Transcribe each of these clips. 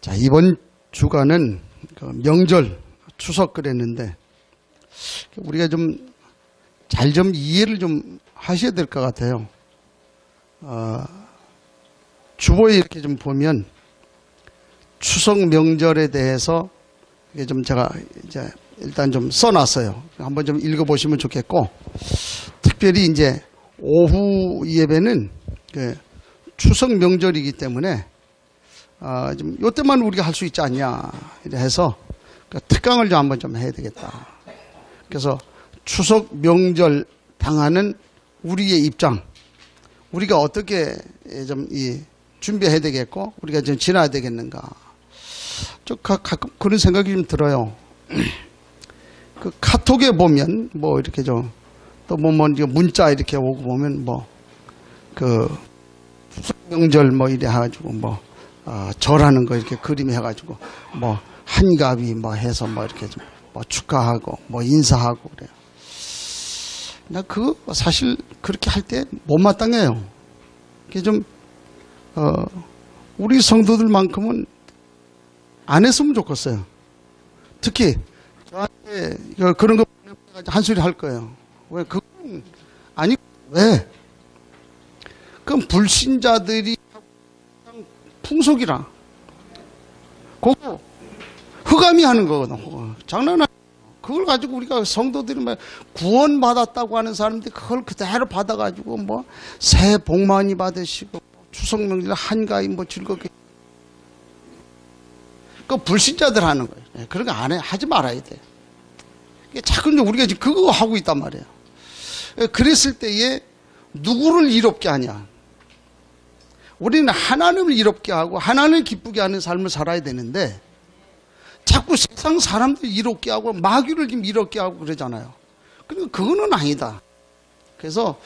자, 이번 주간은 그 명절, 추석 그랬는데 우리가 좀 잘 좀 이해를 좀 하셔야 될 것 같아요. 주보에 이렇게 좀 보면 추석 명절에 대해서 이게 좀 제가 이제 일단 좀 써놨어요. 한번 좀 읽어보시면 좋겠고, 특별히 이제 오후 예배는 그 추석 명절이기 때문에 좀 요때만 우리가 할 수 있지 않냐 해서 그 특강을 좀 한번 좀 해야 되겠다. 그래서 추석 명절 당하는 우리의 입장, 우리가 어떻게 좀 준비해야 되겠고 우리가 좀 지나야 되겠는가. 좀 가끔 그런 생각이 좀 들어요. 그 카톡에 보면 뭐 이렇게 좀 또 뭐 문자 이렇게 오고 보면 뭐 그 추석 명절 뭐 이래 해가지고 뭐 절하는 거 이렇게 그림 해가지고 뭐 한가위 뭐 해서 뭐 이렇게 좀 뭐 축하하고 뭐 인사하고 그래요. 나 그거 사실 그렇게 할 때 못마땅해요. 그게 좀 우리 성도들만큼은 안 했으면 좋겠어요. 특히 저한테 그런 거 한 소리 할 거예요. 왜 그건 아니 왜? 그건 불신자들이 풍속이라. 그거 흑암이 하는 거거든. 장난 아니야. 그걸 가지고 우리가 성도들이 막 구원받았다고 하는 사람들이 그걸 그대로 받아가지고 뭐 새해 복 많이 받으시고 추석 명절 한가위 뭐 즐겁게. 그 불신자들 하는 거예요. 그런 거 안 해. 하지 말아야 돼. 자꾸 우리가 지금 그거 하고 있단 말이에요. 그랬을 때에 누구를 이롭게 하냐. 우리는 하나님을 이롭게 하고 하나님을 기쁘게 하는 삶을 살아야 되는데 자꾸 세상 사람들 이롭게 하고 마귀를 좀 이롭게 하고 그러잖아요. 그러니까 그거는 아니다. 그래서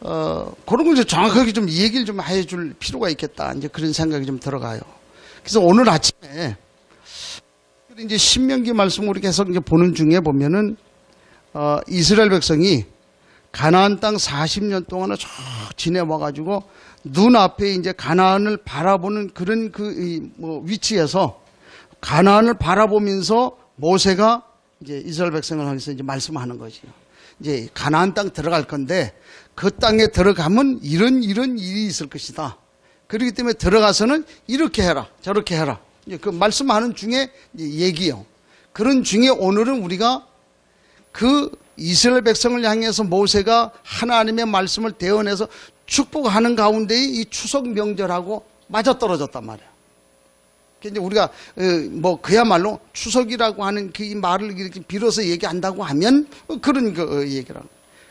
그런 걸 정확하게 좀 얘기를 좀 해줄 필요가 있겠다. 이제 그런 생각이 좀 들어가요. 그래서 오늘 아침에 이제 신명기 말씀 우리 계속 이제 보는 중에 보면은 이스라엘 백성이 가나안 땅 40년 동안을 쭉 지내와가지고 눈앞에 이제 가나안을 바라보는 그런 뭐 위치에서 가나안을 바라보면서 모세가 이제 이스라엘 백성을 향해서 이제 말씀하는 거지요. 이제 가나안 땅 들어갈 건데 그 땅에 들어가면 이런 일이 있을 것이다. 그렇기 때문에 들어가서는 이렇게 해라, 저렇게 해라. 이제 그 말씀하는 중에 얘기요. 그런 중에 오늘은 우리가 그 이스라엘 백성을 향해서 모세가 하나님의 말씀을 대언해서 축복하는 가운데에 이 추석 명절하고 맞아떨어졌단 말이에요. 이제 우리가 뭐 그야말로 추석이라고 하는 그 이 말을 이렇게 빌어서 얘기한다고 하면 그런 그 얘기라고.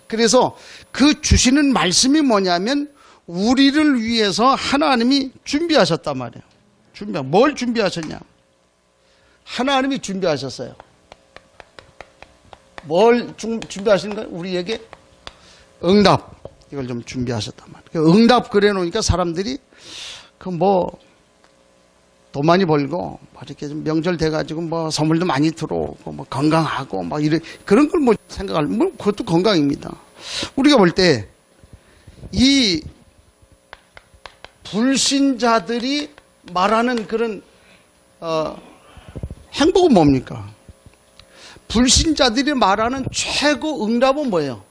그래서 그 주시는 말씀이 뭐냐면 우리를 위해서 하나님이 준비하셨단 말이에요. 뭘 준비하셨냐? 하나님이 준비하셨어요. 뭘 준비하시는 거예요? 우리에게 응답. 이걸 좀 준비하셨단 말이에요. 응답 그래 놓으니까 사람들이 그 뭐 돈 많이 벌고 이렇게 좀 명절 돼가지고 뭐 선물도 많이 들어오고 뭐 건강하고 막 이런 그런 걸 뭐 생각할 뭐 그것도 건강입니다. 우리가 볼 때 이 불신자들이 말하는 그런 행복은 뭡니까? 불신자들이 말하는 최고 응답은 뭐예요?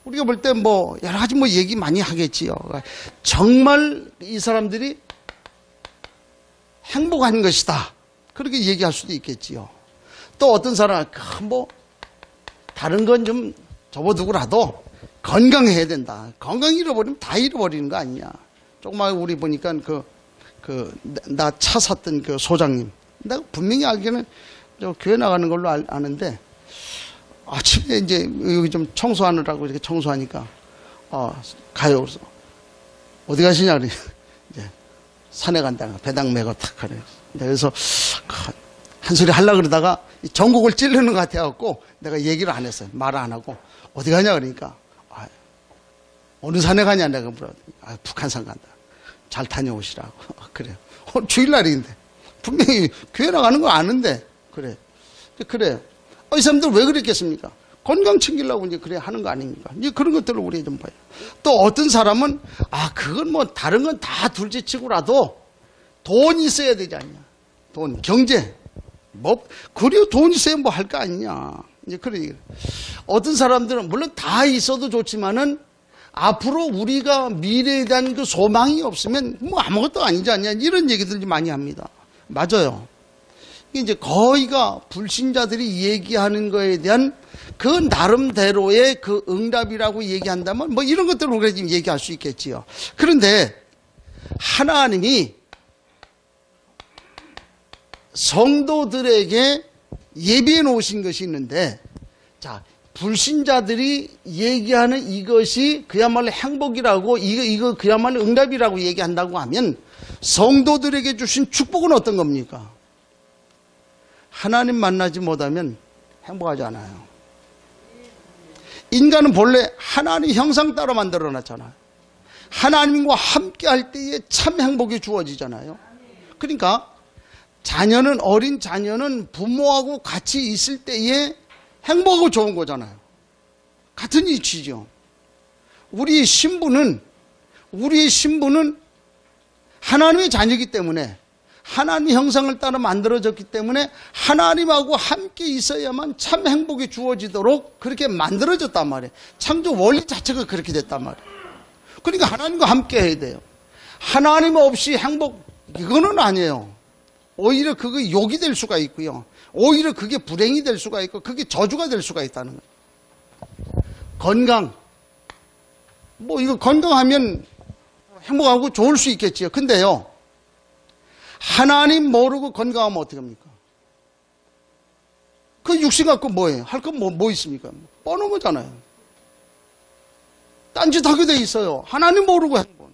우리가 볼 때 뭐 여러 가지 뭐 얘기 많이 하겠지요. 정말 이 사람들이 행복한 것이다. 그렇게 얘기할 수도 있겠지요. 또 어떤 사람은 뭐 다른 건 좀 접어두고라도 건강해야 된다. 건강 잃어버리면 다 잃어버리는 거 아니냐. 조금만 우리 보니까 나 차 샀던 그 소장님. 내가 분명히 알기는 저 교회 나가는 걸로 아는데 아침에 이제 여기 좀 청소하느라고 이렇게 청소하니까 가요. 그래서 어디 가시냐 그래. 이제 산에 간다는 배당 메고 탁 가래. 그래서 한 소리 하려고 그러다가 전곡을 찌르는 것 같아갖고 내가 얘기를 안 했어요. 말을 안 하고 어디 가냐 그러니까 어느 산에 가냐 내가 물어봤더니 북한산 간다. 잘 다녀오시라고. 그래요. 주일날인데 분명히 교회 나가는 거 아는데 그래요. 이 사람들 왜 그랬겠습니까? 건강 챙기려고 이제 그래 하는 거 아닙니까? 이제 그런 것들을 우리 좀 봐요. 또 어떤 사람은 그건 뭐 다른 건 다 둘째치고라도 돈이 있어야 되지 않냐. 돈, 경제. 뭐, 그래도 돈 있어야 뭐 할 거 아니냐. 이제 그런 얘기를. 어떤 사람들은, 물론 다 있어도 좋지만은, 앞으로 우리가 미래에 대한 그 소망이 없으면 뭐 아무것도 아니지 않냐. 이런 얘기들 많이 합니다. 맞아요. 이제 거의가 불신자들이 얘기하는 거에 대한 그 나름대로의 그 응답이라고 얘기한다면 뭐 이런 것들을 우리가 지금 얘기할 수 있겠지요. 그런데 하나님이 성도들에게 예비해 놓으신 것이 있는데, 자, 불신자들이 얘기하는 이것이 그야말로 행복이라고, 이거 그야말로 응답이라고 얘기한다고 하면 성도들에게 주신 축복은 어떤 겁니까? 하나님 만나지 못하면 행복하지 않아요. 인간은 본래 하나님 형상 따라 만들어 놨잖아요. 하나님과 함께 할 때에 참 행복이 주어지잖아요. 그러니까 자녀는, 어린 자녀는 부모하고 같이 있을 때에 행복하고 좋은 거잖아요. 같은 이치죠. 우리의 신분은 하나님의 자녀이기 때문에, 하나님 형상을 따라 만들어졌기 때문에 하나님하고 함께 있어야만 참 행복이 주어지도록 그렇게 만들어졌단 말이에요. 창조 원리 자체가 그렇게 됐단 말이에요. 그러니까 하나님과 함께 해야 돼요. 하나님 없이 행복, 이거는 아니에요. 오히려 그게 욕이 될 수가 있고요. 오히려 그게 불행이 될 수가 있고, 그게 저주가 될 수가 있다는 거예요. 건강. 뭐 이거 건강하면 행복하고 좋을 수 있겠지요. 근데요, 하나님 모르고 건강하면 어떻게 합니까? 그 육신 갖고 뭐예요? 할 건 뭐 있습니까? 뻔한 거잖아요. 딴짓하게 돼 있어요. 하나님 모르고 행복.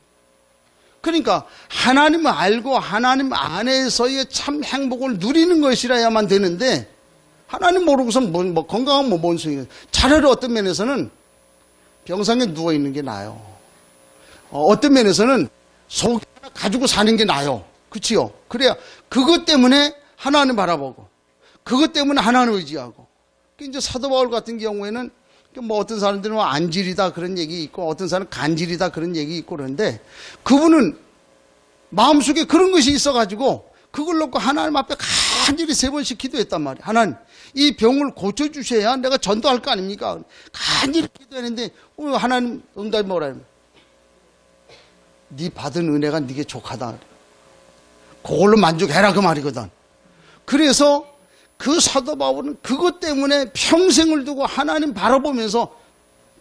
그러니까 하나님을 알고 하나님 안에서의 참 행복을 누리는 것이라야만 되는데, 하나님 모르고선 뭐 건강하면 뭔 소리예요. 차라리 어떤 면에서는 병상에 누워있는 게 나아요. 어떤 면에서는 속 하나 가지고 사는 게 나아요. 그치요? 그래야 그것 때문에 하나님 바라보고, 그것 때문에 하나님 의지하고. 이제 사도 바울 같은 경우에는 뭐 어떤 사람들은 안질이다 그런 얘기 있고, 어떤 사람은 간질이다 그런 얘기 있고, 그런데 그분은 마음속에 그런 것이 있어가지고 그걸 놓고 하나님 앞에 간절히 3번씩 기도했단 말이에요. 하나님, 이 병을 고쳐주셔야 내가 전도할 거 아닙니까? 간절히 기도했는데 하나님 응답이 뭐라 해요? 네 받은 은혜가 네게 족하다. 그걸로 만족해라 그 말이거든. 그래서 그 사도 바울은 그것 때문에 평생을 두고 하나님 바라보면서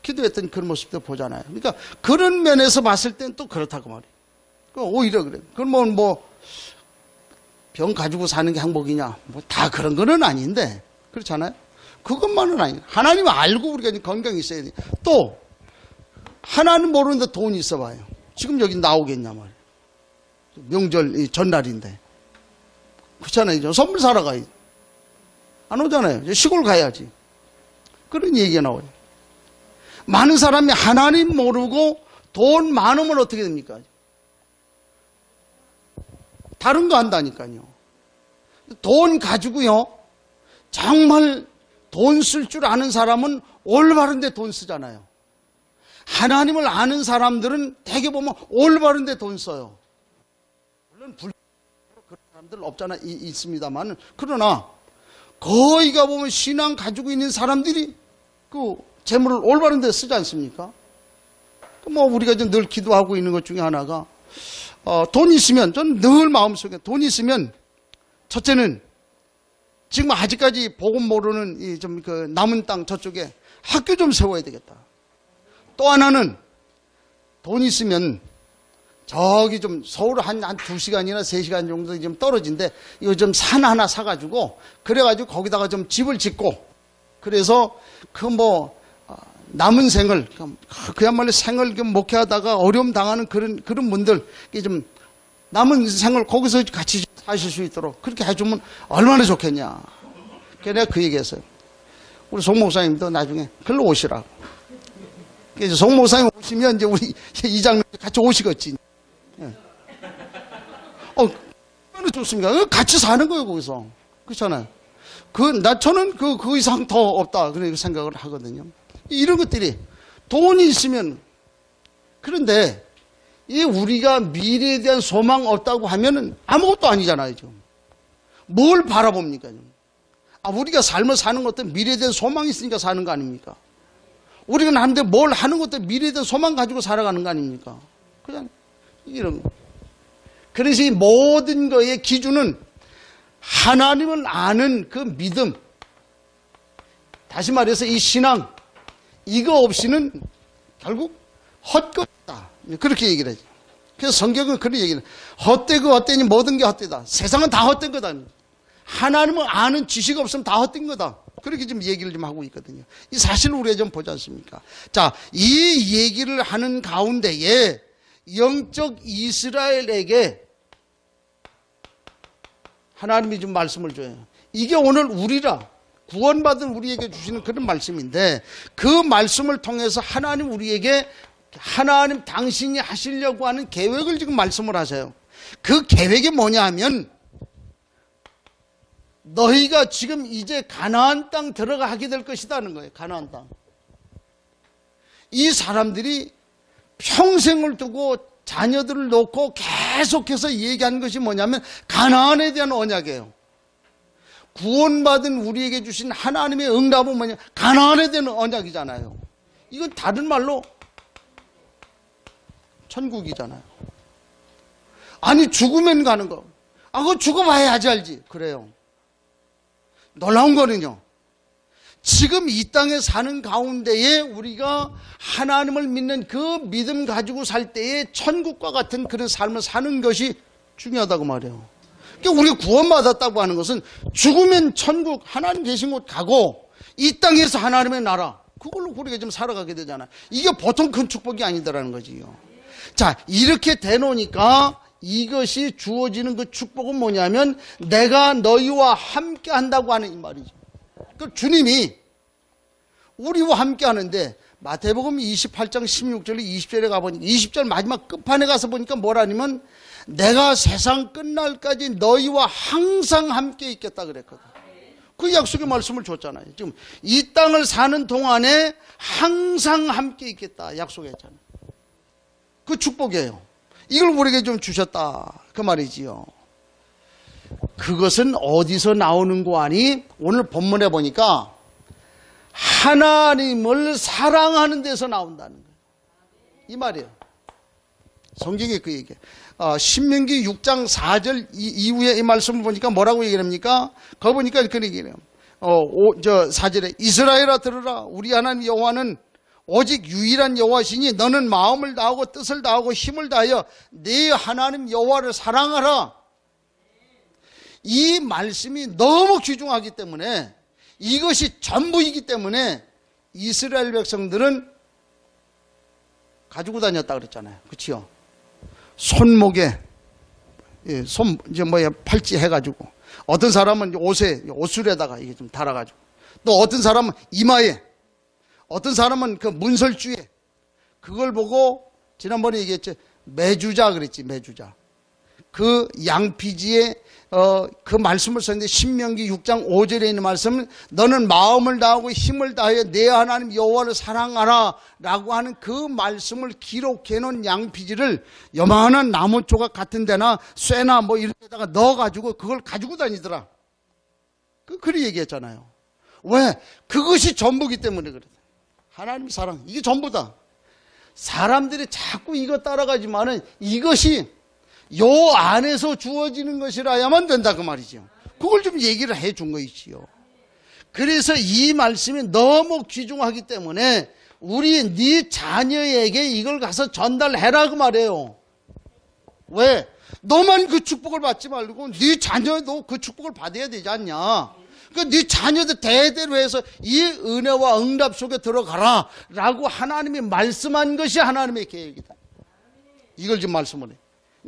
기도했던 그런 모습도 보잖아요. 그러니까 그런 면에서 봤을 땐 또 그렇다고 말이에요. 오히려 그래. 그럼 뭐 병 가지고 사는 게 행복이냐? 뭐 다 그런 거는 아닌데, 그렇잖아요. 그것만은 아니에요. 하나님 알고 우리가 건강이 있어야 돼. 또 하나님 모르는데 돈이 있어봐요. 지금 여기 나오겠냐 말이에요. 명절 전날인데, 그렇잖아요. 선물 사러 가야지. 안 오잖아요. 시골 가야지. 그런 얘기가 나와요. 많은 사람이 하나님 모르고 돈 많으면 어떻게 됩니까? 다른 거 한다니까요. 돈 가지고요, 정말 돈 쓸 줄 아는 사람은 올바른데 돈 쓰잖아요. 하나님을 아는 사람들은 대개 보면 올바른데 돈 써요. 물론 그런 사람들 없잖아, 있습니다만, 그러나 거의가 보면 신앙 가지고 있는 사람들이 그 재물을 올바른 데 쓰지 않습니까? 뭐 우리가 늘 기도하고 있는 것 중에 하나가, 돈 있으면, 저는 늘 마음속에 돈 있으면, 첫째는 지금 아직까지 복음 모르는 좀 그 남은 땅 저쪽에 학교 좀 세워야 되겠다. 또 하나는 돈 있으면 저기 좀 서울 한 2시간이나 3시간 정도 좀 떨어진데 이거 좀 산 하나 사가지고, 그래가지고 거기다가 좀 집을 짓고, 그래서 그 뭐 남은 생을, 그야말로 생을 목회하다가 어려움 당하는 그런 분들, 좀 남은 생을 거기서 같이 사실 수 있도록 그렇게 해주면 얼마나 좋겠냐. 그래서 내가 그 얘기했어요. 우리 송 목사님도 나중에 글로 오시라고. 그래서 송 목사님 오시면 이제 우리 이장님 같이 오시겠지. 예. 얼마나 좋습니까? 같이 사는 거예요, 거기서. 그렇잖아요. 저는 그 이상 더 없다. 그렇게 생각을 하거든요. 이런 것들이 돈이 있으면, 그런데 이 우리가 미래에 대한 소망 없다고 하면은 아무것도 아니잖아요, 지금. 뭘 바라봅니까? 우리가 삶을 사는 것도 미래에 대한 소망이 있으니까 사는 거 아닙니까? 우리가 나름대로 뭘 하는 것도 미래에 대한 소망 가지고 살아가는 거 아닙니까? 그냥 이런 거. 그래서 이 모든 거의 기준은 하나님을 아는 그 믿음, 다시 말해서 이 신앙, 이거 없이는 결국 헛것이다. 그렇게 얘기를 하죠. 그래서 성경은 그런 얘기를 해요. 헛되고 헛되니 모든 게 헛되다. 세상은 다 헛된 거다. 하나님을 아는 지식 없으면 다 헛된 거다. 그렇게 지금 얘기를 좀 하고 있거든요. 이 사실을 우리가 좀 보지 않습니까? 자, 이 얘기를 하는 가운데에 영적 이스라엘에게 하나님이 좀 말씀을 줘요. 이게 오늘 우리라 구원받은 우리에게 주시는 그런 말씀인데, 그 말씀을 통해서 하나님 우리에게 하나님 당신이 하시려고 하는 계획을 지금 말씀을 하세요. 그 계획이 뭐냐 하면, 너희가 지금 이제 가나안 땅 들어가게 될 것이다는 거예요. 가나안 땅. 이 사람들이 평생을 두고 자녀들을 놓고 계속해서 얘기하는 것이 뭐냐면 가나안에 대한 언약이에요. 구원받은 우리에게 주신 하나님의 응답은 뭐냐? 가나안에 대한 언약이잖아요. 이건 다른 말로 천국이잖아요. 아니 죽으면 가는 거. 그거 죽어봐야지 알지. 그래요. 놀라운 거는요, 지금 이 땅에 사는 가운데에 우리가 하나님을 믿는 그 믿음 가지고 살 때에 천국과 같은 그런 삶을 사는 것이 중요하다고 말해요. 그러니까 우리가 구원받았다고 하는 것은 죽으면 천국, 하나님 계신 곳 가고, 이 땅에서 하나님의 나라, 그걸로 우리가 좀 살아가게 되잖아요. 이게 보통 큰 축복이 아니더라는 거지요. 자, 이렇게 되놓으니까 이것이 주어지는 그 축복은 뭐냐면 내가 너희와 함께 한다고 하는 이 말이죠. 그 주님이 우리와 함께 하는데, 마태복음 28장 16절 20절에 가보니까 20절 마지막 끝판에 가서 보니까 뭐라냐면 내가 세상 끝날까지 너희와 항상 함께 있겠다 그랬거든. 그 약속의 말씀을 줬잖아요. 지금 이 땅을 사는 동안에 항상 함께 있겠다 약속했잖아요. 그 축복이에요. 이걸 우리에게 좀 주셨다 그 말이지요. 그것은 어디서 나오는 거 아니? 오늘 본문에 보니까 하나님을 사랑하는 데서 나온다는 거예요. 이 말이에요. 성경에 그 얘기예요. 신명기 6장 4절 이후에 이 말씀을 보니까 뭐라고 얘기합니까? 거기 보니까 그런 얘기해요. 4절에 이스라엘아 들으라. 우리 하나님 여호와는 오직 유일한 여호와시니 너는 마음을 다하고 뜻을 다하고 힘을 다하여 네 하나님 여호와를 사랑하라. 이 말씀이 너무 귀중하기 때문에, 이것이 전부이기 때문에 이스라엘 백성들은 가지고 다녔다 그랬잖아요. 그렇죠? 손목에 팔찌 해가지고, 어떤 사람은 옷에 옷술에다가 이게 좀 달아가지고, 또 어떤 사람은 이마에, 어떤 사람은 그 문설주에, 그걸 보고 지난번에 얘기했죠. 매주자 그랬지. 매주자. 그 양피지에 그 말씀을 썼는데, 신명기 6장 5절에 있는 말씀은 너는 마음을 다하고 힘을 다하여 내 하나님 여호와를 사랑하라 라고 하는 그 말씀을 기록해 놓은 양피지를 요만한 나무 조각 같은 데나 쇠나 뭐 이런 데다가 넣어가지고 그걸 가지고 다니더라. 그리 얘기했잖아요. 왜? 그것이 전부기 때문에 그래. 하나님 사랑, 이게 전부다. 사람들이 자꾸 이거 따라가지만은 이것이 요 안에서 주어지는 것이라야만 된다 그 말이죠. 그걸 좀 얘기를 해 준 것이지요. 그래서 이 말씀이 너무 귀중하기 때문에 우리 네 자녀에게 이걸 가서 전달해라 그 말이에요. 왜? 너만 그 축복을 받지 말고 네 자녀도 그 축복을 받아야 되지 않냐. 그러니까 네 자녀들 대대로 해서 이 은혜와 응답 속에 들어가라 라고 하나님이 말씀한 것이 하나님의 계획이다. 이걸 지금 말씀을 해.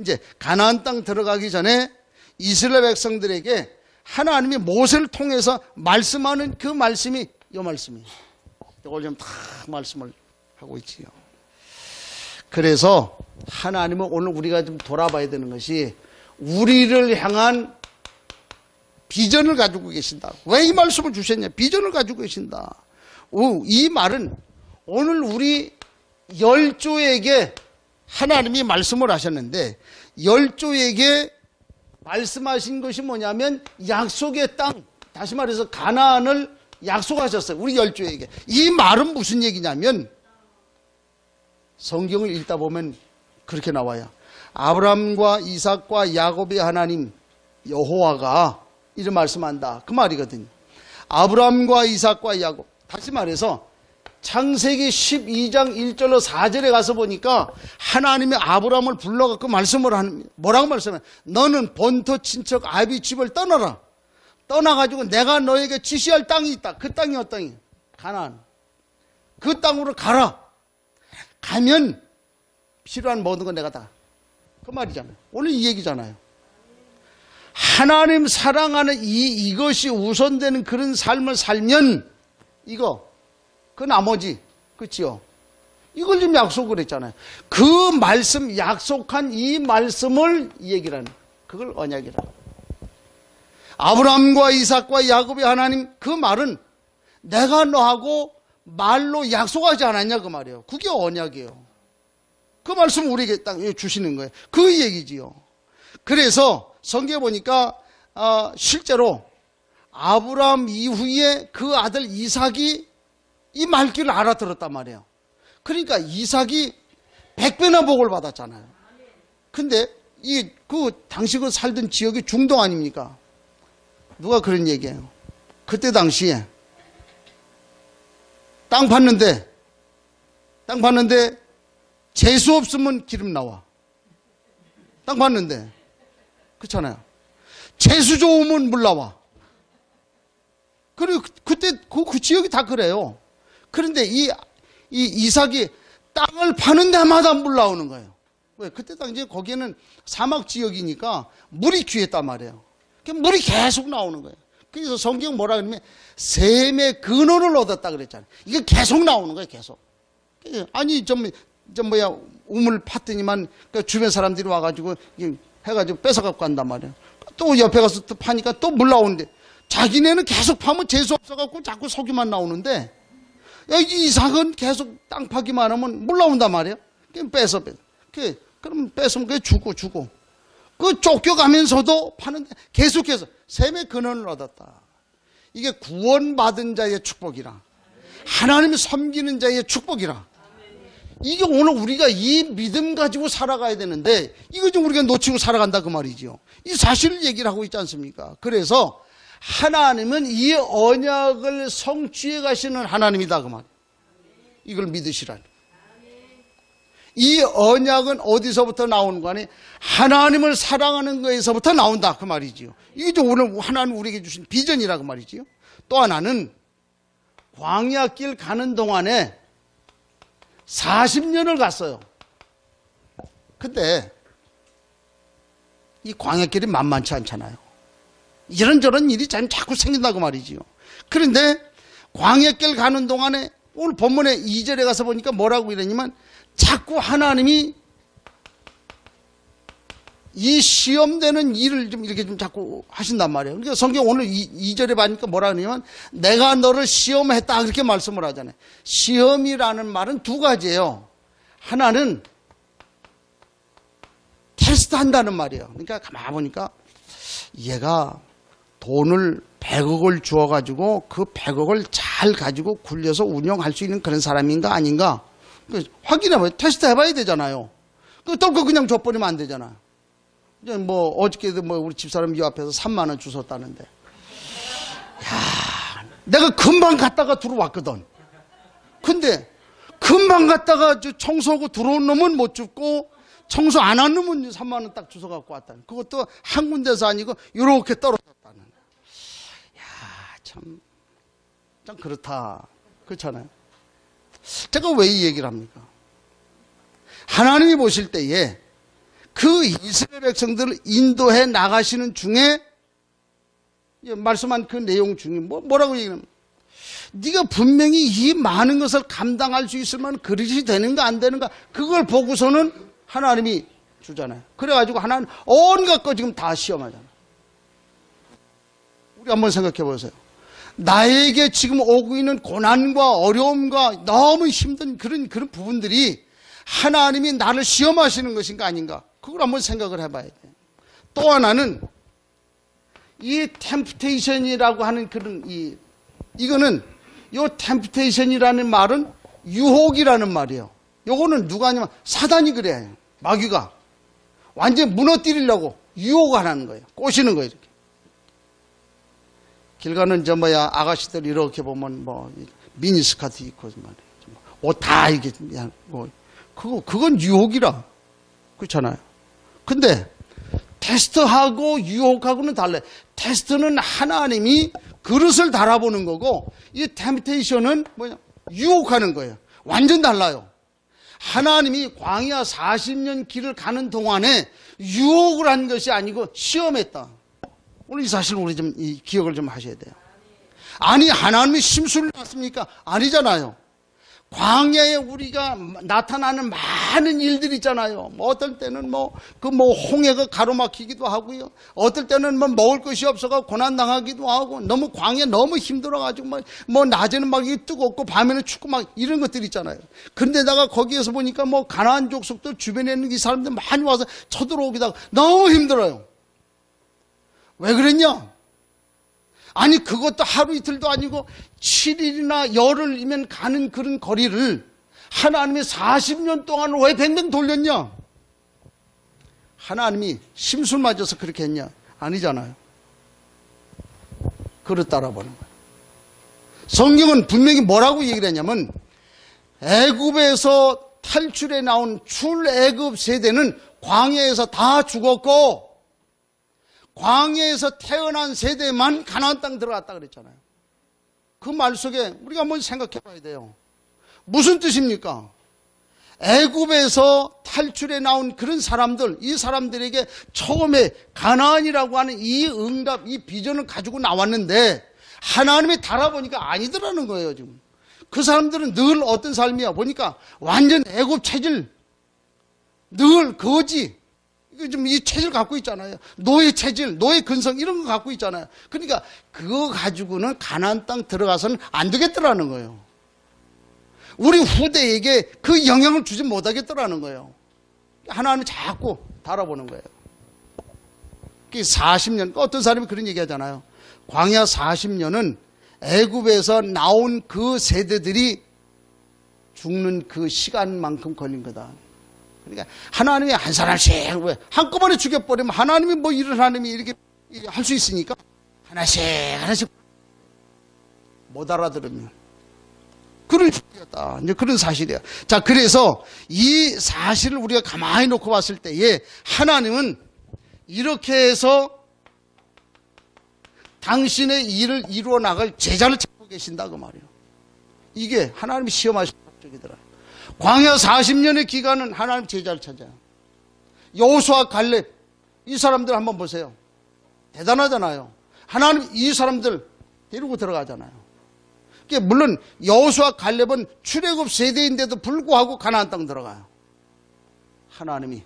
이제 가나안 땅 들어가기 전에 이스라엘 백성들에게 하나님이 모세를 통해서 말씀하는 그 말씀이 이 말씀이에요. 이걸 좀 다 말씀을 하고 있지요. 그래서 하나님은 오늘 우리가 좀 돌아봐야 되는 것이 우리를 향한 비전을 가지고 계신다. 왜 이 말씀을 주셨냐? 비전을 가지고 계신다. 이 말은 오늘 우리 열조에게 하나님이 말씀을 하셨는데, 열조에게 말씀하신 것이 뭐냐면 약속의 땅, 다시 말해서 가나안을 약속하셨어요. 우리 열조에게. 이 말은 무슨 얘기냐면 성경을 읽다 보면 그렇게 나와요. 아브라함과 이삭과 야곱의 하나님 여호와가 이런 말씀한다. 그 말이거든요. 아브라함과 이삭과 야곱. 다시 말해서 창세기 12장 1절로 4절에 가서 보니까 하나님이 아브라함을 불러갖고 말씀을 하는, 뭐라고 말씀해? 너는 본토 친척 아비 집을 떠나라. 떠나가지고 내가 너에게 지시할 땅이 있다. 그 땅이 어떤 땅이에요? 가나안. 그 땅으로 가라. 가면 필요한 모든 건 내가 다. 그 말이잖아요. 오늘 이 얘기잖아요. 하나님 사랑하는 이것이 우선되는 그런 삶을 살면 그 나머지, 그치요? 이걸 좀 약속을 했잖아요. 그 말씀, 약속한 이 말씀을 얘기를 하는, 그걸 언약이라. 아브라함과 이삭과 야곱의 하나님, 그 말은 내가 너하고 말로 약속하지 않았냐 그 말이에요. 그게 언약이에요. 그 말씀 우리에게 딱 주시는 거예요. 그 얘기지요. 그래서 성경에 보니까 실제로 아브라함 이후에 그 아들 이삭이 이 말귀를 알아들었단 말이에요. 그러니까 이삭이 100배나 복을 받았잖아요. 근데 당시 그 살던 지역이 중동 아닙니까? 누가 그런 얘기해요? 그때 당시에 땅 팠는데 재수 없으면 기름 나와. 땅 팠는데. 그렇잖아요. 재수 좋으면 물 나와. 그리고 그때 그 지역이 다 그래요. 그런데 이 이삭이 땅을 파는 데마다 물 나오는 거예요. 왜? 그때 당시에 거기는 사막 지역이니까 물이 귀했단 말이에요. 물이 계속 나오는 거예요. 그래서 성경 뭐라 그러냐면 샘의 근원을 얻었다 그랬잖아요. 이게 계속 나오는 거예요. 계속. 아니 우물 팠더니만 주변 사람들이 와가지고 해가지고 뺏어갖고 간단 말이에요. 또 옆에 가서 또 파니까 또 물 나오는데 자기네는 계속 파면 재수 없어갖고 자꾸 석유만 나오는데 이삭은 계속 땅 파기만 하면 물 나온단 말이에요. 뺏어. 그럼 뺏으면 그게 주고. 그 쫓겨가면서도 파는데 계속해서 샘의 근원을 얻었다. 이게 구원받은 자의 축복이라. 하나님을 섬기는 자의 축복이라. 이게 오늘 우리가 이 믿음 가지고 살아가야 되는데 이거 좀 우리가 놓치고 살아간다 그 말이지요. 이 사실을 얘기를 하고 있지 않습니까? 그래서 하나님은 이 언약을 성취해 가시는 하나님이다 그 말. 이걸 믿으시라니. 이 언약은 어디서부터 나오는 거 아니? 하나님을 사랑하는 거에서부터 나온다 그 말이지요. 이게 오늘 하나님 우리에게 주신 비전이라 그 말이지요. 또 하나는 광야길 가는 동안에 40년을 갔어요. 근데 이 광야길이 만만치 않잖아요. 이런저런 일이 자꾸 생긴다고 말이지요. 그런데 광야길 가는 동안에 오늘 본문에 2절에 가서 보니까 뭐라고 이러냐면 자꾸 하나님이 이 시험되는 일을 좀 이렇게 좀 자꾸 하신단 말이에요. 그러니까 성경 오늘 2절에 보니까 뭐라 그러냐면 내가 너를 시험했다 그렇게 말씀을 하잖아요. 시험이라는 말은 두 가지예요. 하나는 테스트 한다는 말이에요. 그러니까 가만히 보니까 얘가 돈을 100억을 주어가지고 그 100억을 잘 가지고 굴려서 운영할 수 있는 그런 사람인가 아닌가 확인해봐요. 테스트 해봐야 되잖아요. 또 그냥 줘버리면 안 되잖아요. 어저께도 우리 집사람 이 앞에서 3만 원 주웠다는데. 야, 내가 금방 갔다가 들어왔거든. 근데 금방 갔다가 청소하고 들어온 놈은 못 줍고 청소 안 한 놈은 3만 원 딱 주워 갖고 왔다는. 그것도 한 군데서 아니고 이렇게 떨어졌다는. 야, 참 그렇다. 그렇잖아요. 제가 왜 이 얘기를 합니까? 하나님이 보실 때에 그 이스라엘 백성들을 인도해 나가시는 중에 말씀한 그 내용 중에 뭐라고 얘기하면 네가 분명히 이 많은 것을 감당할 수 있을 만한 그릇이 되는가 안 되는가 그걸 보고서는 하나님이 주잖아요. 그래가지고 하나님 온갖 거 지금 다 시험하잖아요. 우리 한번 생각해 보세요. 나에게 지금 오고 있는 고난과 어려움과 너무 힘든 그런 부분들이 하나님이 나를 시험하시는 것인가 아닌가 그걸 한번 생각을 해봐야 돼요. 또 하나는 이 템프테이션이라고 하는 그런 이거는 요 템프테이션이라는 말은 유혹이라는 말이에요. 요거는 누가 하냐면 사단이 그래요. 마귀가 완전 무너뜨리려고 유혹하는 거예요. 꼬시는 거예요. 이렇게. 길 가는 아가씨들 이렇게 보면 미니스커트 입고 말이에요. 옷 다 이게 그건 유혹이라. 그렇잖아요. 근데 테스트하고 유혹하고는 달라요. 테스트는 하나님이 그릇을 달아보는 거고, 이 템프테이션은 유혹하는 거예요. 완전 달라요. 하나님이 광야 40년 길을 가는 동안에 유혹을 한 것이 아니고 시험했다. 오늘 이 사실 우리 좀 기억을 좀 하셔야 돼요. 아니, 하나님이 심술을 놨습니까? 아니잖아요. 광야에 우리가 나타나는 많은 일들이 있잖아요. 어떨 때는 홍해가 가로막히기도 하고요. 어떨 때는 먹을 것이 없어서 고난당하기도 하고, 너무 광야 너무 힘들어가지고 낮에는 막 뜨겁고 밤에는 춥고 이런 것들이 있잖아요. 근데다가 거기에서 보니까 가나안 족속들 주변에 있는 이 사람들 많이 와서 쳐들어오기도 하고 너무 힘들어요. 왜 그랬냐? 아니, 그것도 하루 이틀도 아니고 7일이나 열흘이면 가는 그런 거리를 하나님이 40년 동안 왜 뱅뱅 돌렸냐? 하나님이 심술 맞아서 그렇게 했냐? 아니잖아요. 그릇 따라보는 거예요. 성경은 분명히 뭐라고 얘기를 했냐면, 애굽에서 탈출해 나온 출애굽 세대는 광야에서 다 죽었고, 광야에서 태어난 세대만 가나안 땅 들어갔다 그랬잖아요. 그 말 속에 우리가 한번 생각해 봐야 돼요. 무슨 뜻입니까? 애굽에서 탈출해 나온 그런 사람들, 이 사람들에게 처음에 가나안이라고 하는 이 응답, 이 비전을 가지고 나왔는데 하나님이 달아보니까 아니더라는 거예요. 지금 그 사람들은 늘 어떤 삶이야 보니까 완전 애굽 체질, 늘 거지, 좀 이 체질 갖고 있잖아요. 노예 체질, 노예 근성 이런 거 갖고 있잖아요. 그러니까 그거 가지고는 가나안 땅 들어가서는 안 되겠더라는 거예요. 우리 후대에게 그 영향을 주지 못하겠더라는 거예요. 하나님은 자꾸 달아보는 거예요. 40년, 어떤 사람이 그런 얘기 하잖아요. 광야 40년은 애굽에서 나온 그 세대들이 죽는 그 시간만큼 걸린 거다. 그러니까 하나님이 한 사람씩 왜 한꺼번에 죽여버리면 하나님이 이런 하나님이 이렇게 할 수 있으니까 하나씩 못 알아들으면 그를 죽였다. 이제 그런 사실이야. 자, 그래서 이 사실을 우리가 가만히 놓고 봤을 때에 하나님은 이렇게 해서 당신의 일을 이루어 나갈 제자를 찾고 계신다 그 말이에요. 이게 하나님이 시험하신 목적이더라. 광야 40년의 기간은 하나님 제자를 찾아요. 여호수아, 갈렙 이 사람들 한번 보세요. 대단하잖아요. 하나님 이 사람들 데리고 들어가잖아요. 물론 여호수아, 갈렙은 출애굽 세대인데도 불구하고 가나안 땅 들어가요. 하나님이.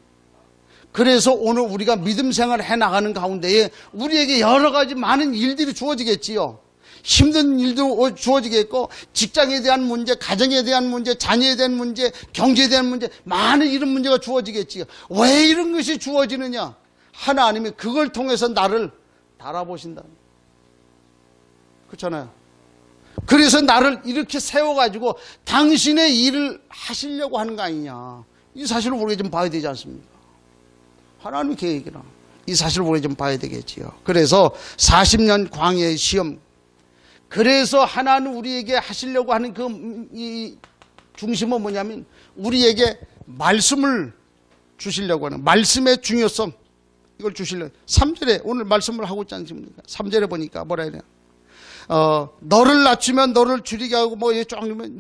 그래서 오늘 우리가 믿음 생활을 해나가는 가운데에 우리에게 여러 가지 많은 일들이 주어지겠지요. 힘든 일도 주어지겠고, 직장에 대한 문제, 가정에 대한 문제, 자녀에 대한 문제, 경제에 대한 문제, 많은 이런 문제가 주어지겠지요. 왜 이런 것이 주어지느냐? 하나님이 그걸 통해서 나를 달아보신다. 그렇잖아요. 그래서 나를 이렇게 세워가지고 당신의 일을 하시려고 하는 거 아니냐. 이 사실을 우리가 좀 봐야 되지 않습니까? 하나님의 계획이라. 이 사실을 우리가 좀 봐야 되겠지요. 그래서 40년 광야의 시험, 그래서 하나는 우리에게 하시려고 하는 이 중심은 뭐냐면 우리에게 말씀을 주시려고 하는, 말씀의 중요성, 이걸 주시려고. 3절에 오늘 말씀을 하고 있지 않습니까? 3절에 보니까 뭐라 해야 되나? 너를 낮추면 너를 줄이게 하고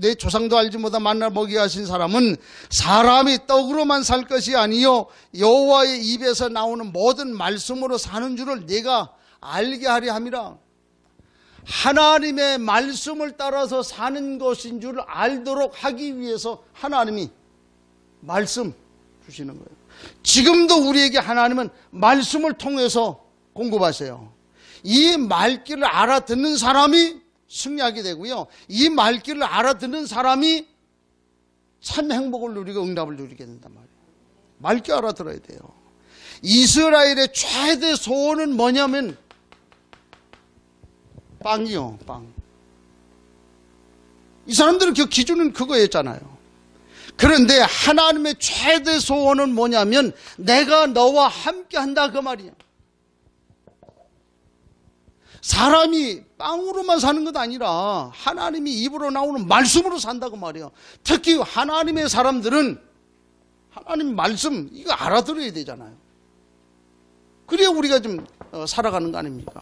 내 조상도 알지 못한 만나 먹이게 하신 사람은 사람이 떡으로만 살 것이 아니요 여호와의 입에서 나오는 모든 말씀으로 사는 줄을 내가 알게 하려 함이라. 하나님의 말씀을 따라서 사는 것인 줄 알도록 하기 위해서 하나님이 말씀 주시는 거예요. 지금도 우리에게 하나님은 말씀을 통해서 공급하세요. 이 말귀를 알아듣는 사람이 승리하게 되고요, 이 말귀를 알아듣는 사람이 참 행복을 누리고 응답을 누리게 된단 말이에요. 말귀 알아들어야 돼요. 이스라엘의 최대 소원은 뭐냐면 빵이요, 빵. 이 사람들은 그 기준은 그거였잖아요. 그런데 하나님의 최대 소원은 뭐냐면 내가 너와 함께 한다 그 말이야. 사람이 빵으로만 사는 것 아니라 하나님이 입으로 나오는 말씀으로 산다고 말이에요. 특히 하나님의 사람들은 하나님 말씀 이거 알아들어야 되잖아요. 그래야 우리가 좀 살아가는 거 아닙니까?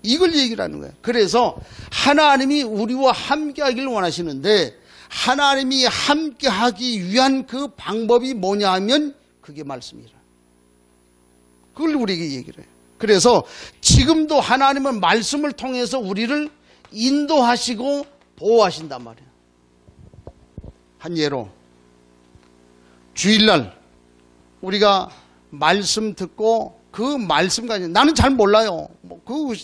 이걸 얘기를 하는 거예요. 그래서 하나님이 우리와 함께 하기를 원하시는데 하나님이 함께 하기 위한 그 방법이 뭐냐 하면 그게 말씀이라. 그걸 우리에게 얘기를 해요. 그래서 지금도 하나님은 말씀을 통해서 우리를 인도하시고 보호하신단 말이에요. 한 예로 주일날 우리가 말씀 듣고 그 말씀 가지고 나는 잘 몰라요. 그거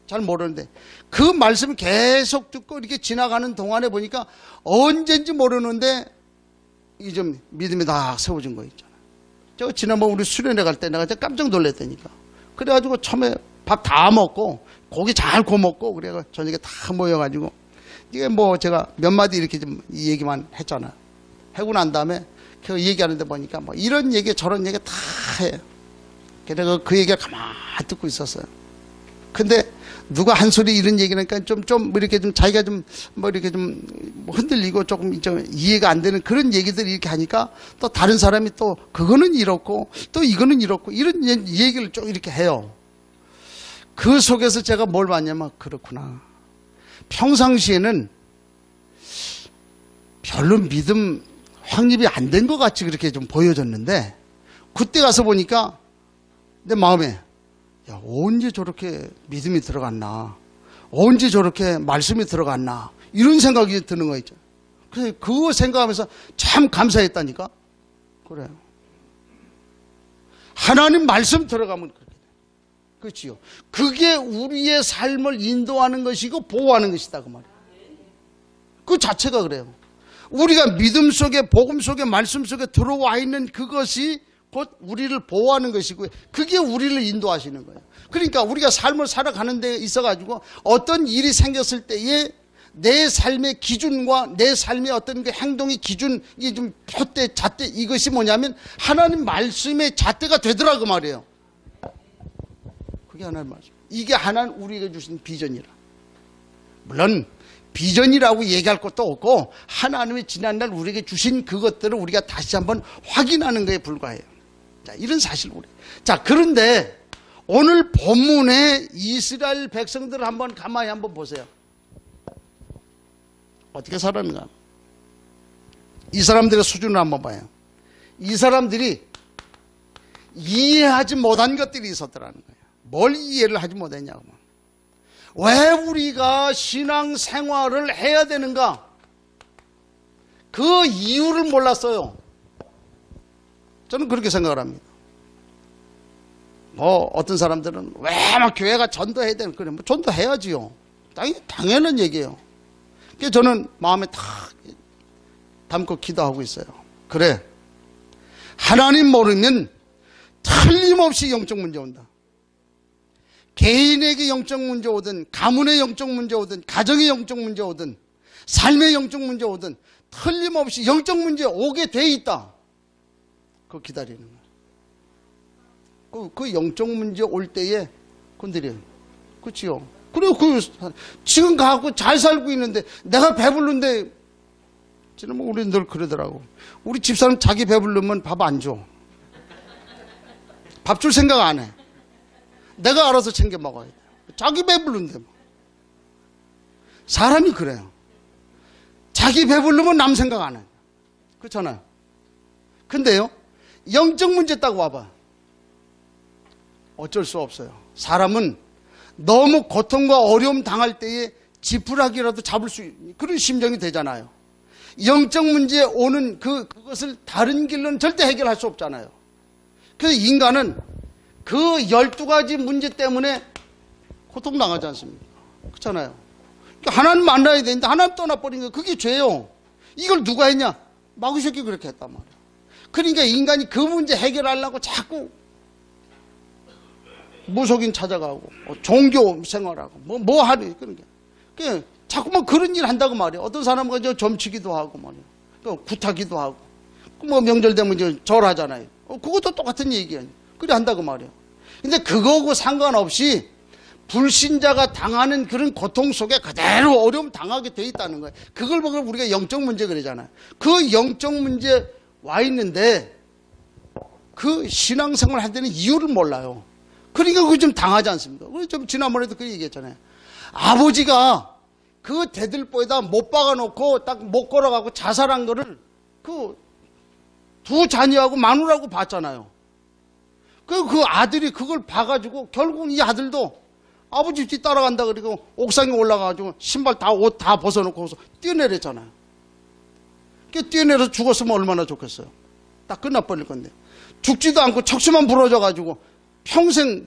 잘 모르는데 그 말씀 계속 듣고 이렇게 지나가는 동안에 보니까 언젠지 모르는데 이 좀 믿음이 다 세워진 거 있잖아요. 저 지난번 우리 수련회 갈 때 내가 깜짝 놀랐다니까. 그래가지고 처음에 밥 다 먹고 고기 잘 구워 먹고 그래가 저녁에 다 모여가지고 이게 뭐 제가 몇 마디 이렇게 좀 이 얘기만 했잖아요. 하고 난 다음에 그 얘기하는데 보니까 뭐 이런 얘기 저런 얘기 다 해요. 그래서 그 얘기를 가만히 듣고 있었어요. 근데 누가 한 소리 이런 얘기니까 좀 이렇게 좀 자기가 좀 뭐 이렇게 좀 흔들리고 조금 이해가 안 되는 그런 얘기들 이렇게 하니까 또 다른 사람이 또 그거는 이렇고 또 이거는 이렇고 이런 얘기를 좀 이렇게 해요. 그 속에서 제가 뭘 봤냐면 그렇구나. 평상시에는 별로 믿음 확립이 안 된 것 같이 그렇게 좀 보여졌는데 그때 가서 보니까 내 마음에 야, 언제 저렇게 믿음이 들어갔나? 언제 저렇게 말씀이 들어갔나? 이런 생각이 드는 거 있죠. 그래서 그거 생각하면서 참 감사했다니까? 그래요. 하나님 말씀 들어가면 그렇게 돼요. 그렇지요. 그게 우리의 삶을 인도하는 것이고 보호하는 것이다. 그 말이에요. 그 자체가 그래요. 우리가 믿음 속에, 복음 속에, 말씀 속에 들어와 있는 그것이 곧 우리를 보호하는 것이고요. 그게 우리를 인도하시는 거예요. 그러니까 우리가 삶을 살아가는 데 있어가지고 어떤 일이 생겼을 때에 내 삶의 기준과 내 삶의 어떤 그 행동의 기준이 좀 표대, 잣대 이것이 뭐냐면 하나님 말씀의 잣대가 되더라고 말이에요. 그게 하나님 말씀. 이게 하나님 우리에게 주신 비전이라. 물론 비전이라고 얘기할 것도 없고 하나님이 지난날 우리에게 주신 그것들을 우리가 다시 한번 확인하는 것에 불과해요. 자, 이런 사실 우리. 자, 그런데 오늘 본문에 이스라엘 백성들을 한번 가만히 한번 보세요. 어떻게 살았는가? 이 사람들의 수준을 한번 봐요. 이 사람들이 이해하지 못한 것들이 있었더라는 거예요. 뭘 이해를 하지 못했냐고. 왜 우리가 신앙 생활을 해야 되는가? 그 이유를 몰랐어요. 저는 그렇게 생각을 합니다. 뭐 어떤 사람들은 왜 막 교회가 전도해야 되는 그래 뭐 전도해야지요. 당연한 얘기예요. 그래서 저는 마음에 탁 담고 기도하고 있어요. 그래, 하나님 모르면 틀림없이 영적 문제 온다. 개인에게 영적 문제 오든 가문의 영적 문제 오든 가정의 영적 문제 오든 삶의 영적 문제 오든 틀림없이 영적 문제 오게 돼 있다. 그거 기다리는 거예요. 그 영적 문제 올 때에 건드려요. 그렇지요. 그리고 지금 가고 잘 살고 있는데 내가 배부른데 지난번 우리 늘 그러더라고. 우리 집사람 자기 배부르면 밥 안 줘. 밥 줄 생각 안 해. 내가 알아서 챙겨 먹어야 돼. 자기 배부른데 뭐. 사람이 그래요. 자기 배부르면 남 생각 안 해. 그렇잖아요. 근데요, 영적 문제 딱 와봐. 어쩔 수 없어요. 사람은 너무 고통과 어려움 당할 때에 지푸라기라도 잡을 수 있는 그런 심정이 되잖아요. 영적 문제에 오는 그것을 다른 길로는 절대 해결할 수 없잖아요. 그래서 인간은 그 12가지 문제 때문에 고통당하지 않습니까? 그렇잖아요. 하나님 만나야 되는데 하나님 떠나버린 거 그게 죄요. 이걸 누가 했냐? 마귀새끼 그렇게 했단 말이에요. 그러니까 인간이 그 문제 해결하려고 자꾸 무속인 찾아가고 종교 생활하고 뭐 하는 그런 게 자꾸만 그런 일 한다고 말이에요. 어떤 사람은 저 점치기도 하고 말이에요. 굿하기도 하고 뭐 명절 되면 이제 절하잖아요. 그것도 똑같은 얘기예요. 그래 한다고 말이에요. 근데 그거하고 상관없이 불신자가 당하는 그런 고통 속에 그대로 어려움 당하게 돼 있다는 거예요. 그걸 보고 우리가 영적 문제 그러잖아요. 그 영적 문제 와 있는데 그 신앙생활 할 때는 이유를 몰라요. 그러니까 그거 좀 당하지 않습니까? 우리 좀 지난번에도 그 얘기했잖아요. 아버지가 그 대들보에다 못 박아놓고 딱 못 걸어가고 자살한 거를 그 두 자녀하고 마누라하고 봤잖아요. 그 아들이 그걸 봐가지고 결국은 이 아들도 아버지 뒤 따라간다 그리고 옥상에 올라가가지고 신발 다 옷 다 벗어놓고서 뛰어내렸잖아요. 뛰어내려서 죽었으면 얼마나 좋겠어요. 딱 끝나버릴 건데. 죽지도 않고 척수만 부러져가지고 평생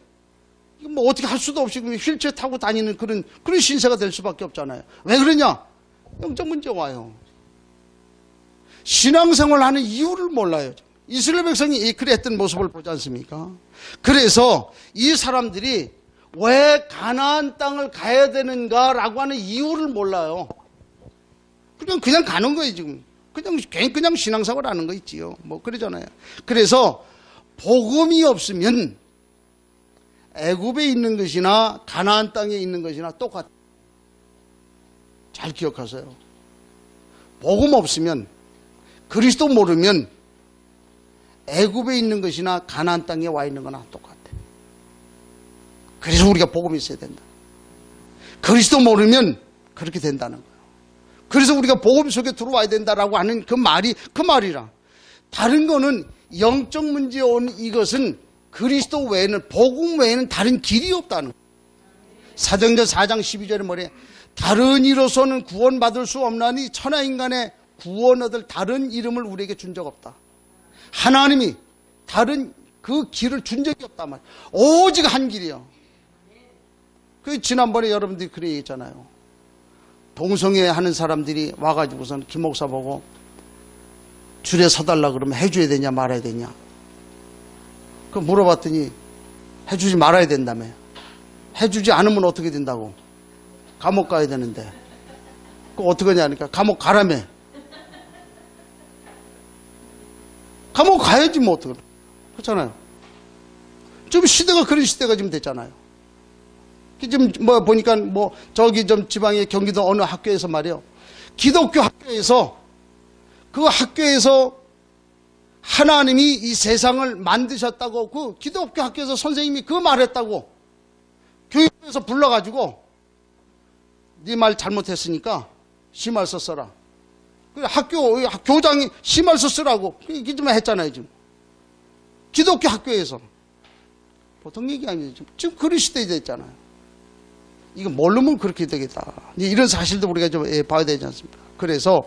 뭐 어떻게 할 수도 없이 휠체어 타고 다니는 그런 신세가 될 수밖에 없잖아요. 왜 그러냐? 영적 문제 와요. 신앙생활 하는 이유를 몰라요. 이스라엘 백성이 그랬던 모습을 보지 않습니까? 그래서 이 사람들이 왜 가나안 땅을 가야 되는가라고 하는 이유를 몰라요. 그냥 가는 거예요, 지금. 그냥 신앙생활 하는 거 있지요. 뭐 그러잖아요. 그래서 복음이 없으면 애굽에 있는 것이나 가나안 땅에 있는 것이나 똑같아요. 잘 기억하세요. 복음 없으면 그리스도 모르면 애굽에 있는 것이나 가나안 땅에 와 있는 거나 똑같아요. 그래서 우리가 복음이 있어야 된다. 그리스도 모르면 그렇게 된다는 거예요. 그래서 우리가 복음 속에 들어와야 된다라고 하는 그 말이라. 다른 거는 영적 문제에 온 이것은 그리스도 외에는 복음 외에는 다른 길이 없다는 거예요. 사도행전 4장 12절에 뭐래? 다른 이로서는 구원받을 수 없나니 천하인간의 구원 얻을 다른 이름을 우리에게 준 적 없다. 하나님이 다른 그 길을 준 적이 없단 말이에요. 오직 한 길이요. 그 지난번에 여러분들이 그래 얘기했잖아요. 동성애 하는 사람들이 와가지고선 김 목사 보고 줄에 서달라 그러면 해줘야 되냐 말아야 되냐. 그 물어봤더니 해주지 말아야 된다며. 해주지 않으면 어떻게 된다고. 감옥 가야 되는데. 그거 어떻게 하냐니까 감옥 가라며. 감옥 가야지 뭐 어떡해. 그렇잖아요. 좀 시대가 그런 시대가 지금 됐잖아요. 지금 뭐 보니까 뭐 저기 좀 지방의 경기도 어느 학교에서 말이요. 기독교 학교에서 그 학교에서 하나님이 이 세상을 만드셨다고 그 기독교 학교에서 선생님이 그 말했다고 교육에서 불러가지고 네 말 잘못했으니까 심할서 써라. 학교 교장이 심할서 쓰라고 이렇게 좀 했잖아요. 지금 기독교 학교에서 보통 얘기 아니에요. 지금 그런 시대에 됐잖아요. 이거 모르면 그렇게 되겠다. 이런 사실도 우리가 좀 봐야 되지 않습니까? 그래서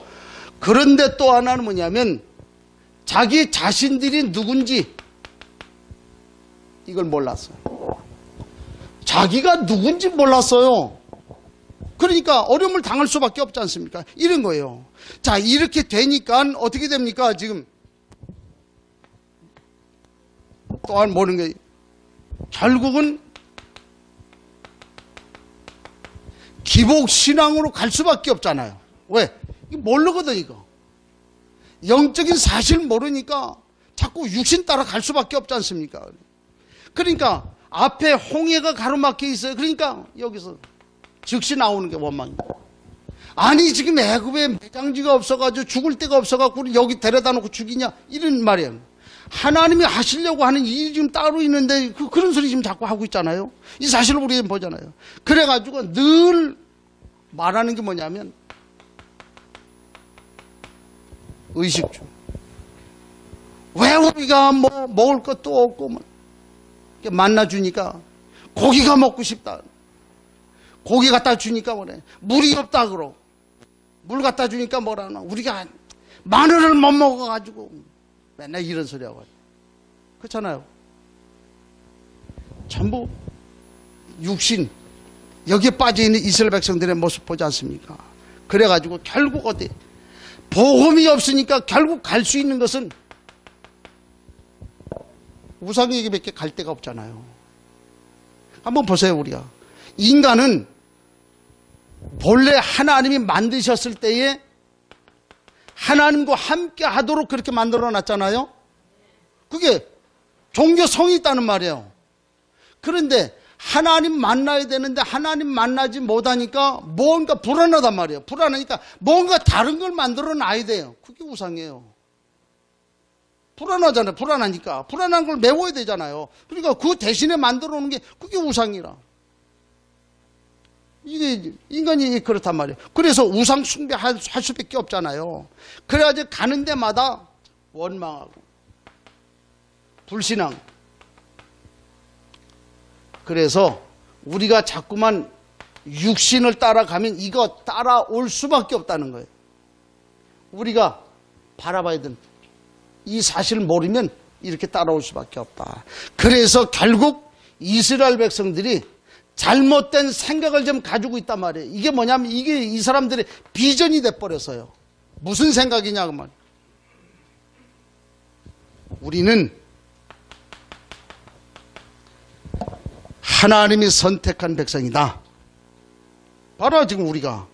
그런데 또 하나는 뭐냐면 자기 자신들이 누군지 이걸 몰랐어요. 자기가 누군지 몰랐어요. 그러니까 어려움을 당할 수밖에 없지 않습니까? 이런 거예요. 자, 이렇게 되니까 어떻게 됩니까? 지금 또한 모르는 게 결국은 기복신앙으로 갈 수밖에 없잖아요. 왜? 이거 모르거든 이거. 영적인 사실 모르니까 자꾸 육신 따라 갈 수밖에 없지 않습니까? 그러니까 앞에 홍해가 가로막혀 있어요. 그러니까 여기서 즉시 나오는 게 원망입니다. 아니 지금 애굽에 매장지가 없어가지고 죽을 데가 없어가지고 여기 데려다 놓고 죽이냐 이런 말이에요. 하나님이 하시려고 하는 일이 지금 따로 있는데 그런 소리 지금 자꾸 하고 있잖아요. 이 사실을 우리가 보잖아요. 그래가지고 늘 말하는 게 뭐냐면 의식주. 왜 우리가 뭐 먹을 것도 없고 뭐 만나주니까 고기가 먹고 싶다. 고기 갖다 주니까 뭐래. 물이 없다 그러고. 물 갖다 주니까 뭐라나. 우리가 마늘을 못 먹어가지고 맨날 이런 소리 하고. 그렇잖아요. 전부 육신 여기에 빠져있는 이스라엘 백성들의 모습 보지 않습니까? 그래가지고 결국 어디 복음이 없으니까 결국 갈 수 있는 것은 우상에게밖에 갈 데가 없잖아요. 한번 보세요. 우리가 인간은 본래 하나님이 만드셨을 때에 하나님과 함께 하도록 그렇게 만들어 놨잖아요. 그게 종교성이 있다는 말이에요. 그런데 하나님 만나야 되는데 하나님 만나지 못하니까 뭔가 불안하단 말이에요. 불안하니까 뭔가 다른 걸 만들어 놔야 돼요. 그게 우상이에요. 불안하잖아요. 불안하니까. 불안한 걸 메워야 되잖아요. 그러니까 그 대신에 만들어 놓은 게 그게 우상이라. 이게 인간이 그렇단 말이에요. 그래서 우상 숭배할 수밖에 없잖아요. 그래가지고 가는 데마다 원망하고 불신앙. 그래서 우리가 자꾸만 육신을 따라가면 이거 따라올 수밖에 없다는 거예요. 우리가 바라봐야 되는 이 사실을 모르면 이렇게 따라올 수밖에 없다. 그래서 결국 이스라엘 백성들이 잘못된 생각을 좀 가지고 있단 말이에요. 이게 뭐냐면 이게 이 사람들의 비전이 돼버렸어요. 무슨 생각이냐 그 말이에요. 우리는 하나님이 선택한 백성이다. 바로 지금 우리가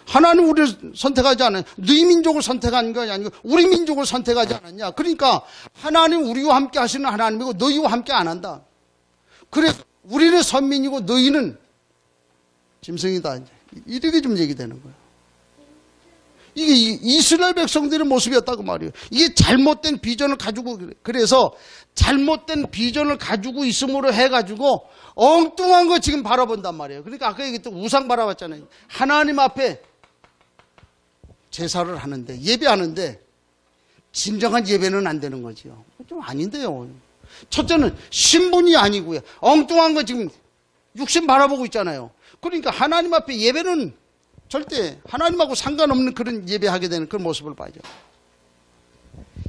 하나님 우리를 선택하지 않아요. 너희 민족을 선택한 것이 아니고 우리 민족을 선택하지 않았냐. 그러니까 하나님 우리와 함께 하시는 하나님이고 너희와 함께 안 한다. 그래서 우리는 선민이고 너희는 짐승이다. 이렇게 좀 얘기되는 거예요. 이게 이스라엘 백성들의 모습이었다고 말이에요. 이게 잘못된 비전을 가지고 그래서 잘못된 비전을 가지고 있음으로 해가지고 엉뚱한 거 지금 바라본단 말이에요. 그러니까 아까 얘기했던 우상 바라봤잖아요. 하나님 앞에 제사를 하는데 예배하는데 진정한 예배는 안 되는 거죠. 좀 아닌데요. 첫째는 신분이 아니고요. 엉뚱한 거 지금 육신 바라보고 있잖아요. 그러니까 하나님 앞에 예배는 절대 하나님하고 상관없는 그런 예배하게 되는 그런 모습을 봐야죠.